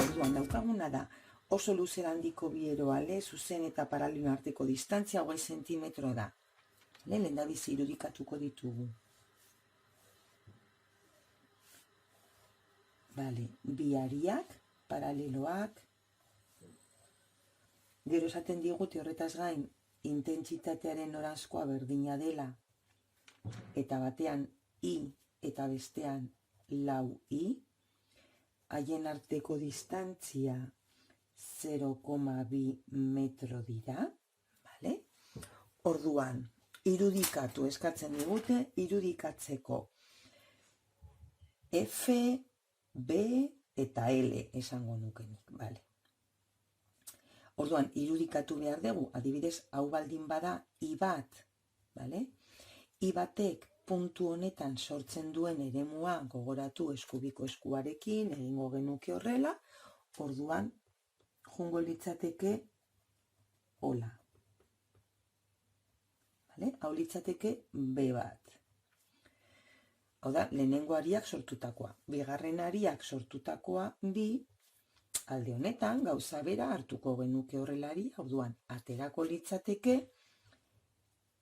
Orduan daukaguna da oso luzera handiko bi eroale, zuzen eta paralelo arteko distantzia 20 zentimetro da. Lehendabizi irudikatuko ditugu. Bi hariak, paraleloak. Gero esaten digute horretaz gain, intentsitatearen noranzkoa berdina dela, eta batean I eta bestean lau I. Haien arteko distantzia 0,2 metro dira. Orduan, irudikatu eskatzen digute, irudikatzeko F, B eta L esango nukenik. Orduan, irudikatu behar dugu, adibidez, hau baldin bada I bat. I batek puntu honetan sortzen duen eremua gogoratu eskubiko eskuarekin, egingo genuke horrela, orduan, jungo litzateke hola. Hau litzateke B bat. Hau da, lehenengo hariak sortutakoa. Bigarren hariak sortutakoa bi, alde honetan, gauza bera hartuko genuke horrelari, orduan, aterako litzateke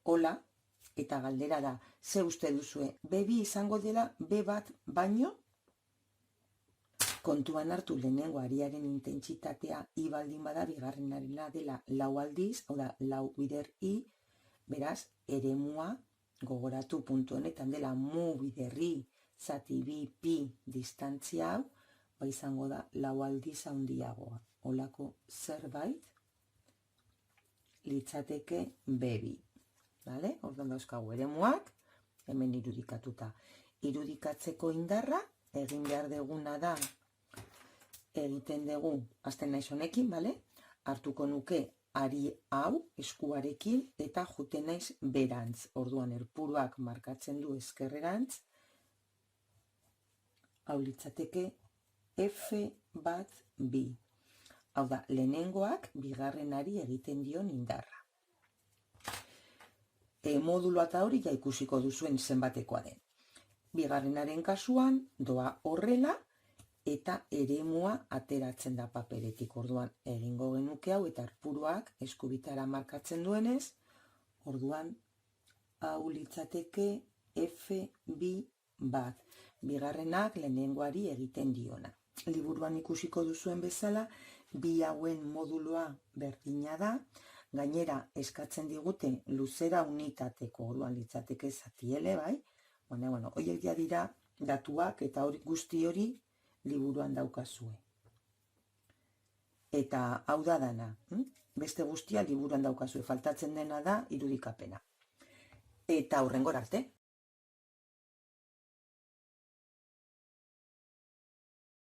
hola, eta galdera da, ze uste duzue, B2 izango dela B bat baino? Kontuan hartu lehenengo hariaren intentsitatea I baldin bada, bigarren harina dela lau aldiz, hau da, lau bider I, beraz, eremua gogoratu puntu honetan dela mu bider I, zati bi pi distantzia hau, izango da lau aldiz handiagoa. Holako zerbait litzateke B2. Orduan dauzkagu eremuak, hemen irudikatuta. Irudikatzeko indarra, egin behar deguna da, egiten dugu, azten naiz honekin, hartuko nuke ari hau eskuarekin eta juten naiz berantz. Orduan erpuruak markatzen du ezkerrerantz, hau litzateke F bat bi. Hau da, lehenengoak bigarrenari egiten dion indarra. Modulua eta hori ja ikusiko duzuen zenbatekoa den. Bigarrenaren kasuan doa horrela eta eremua ateratzen da paperetik. Orduan egingo genuke hau eta erpuruak eskubitara markatzen duenez, orduan hau litzateke F2 bat. Bigarrenak lehenengoari egiten diona. Liburuan ikusiko duzuen bezala, bi hauen modulua berdina da, gainera eskatzen digute luzera unitateko, orduan litzateke zatiele, horiek dira datuak eta guzti hori liburuan daukazue. Eta hau da dana, beste guztia liburuan daukazue, faltatzen dena da irudikapena. Eta hurrengora arte.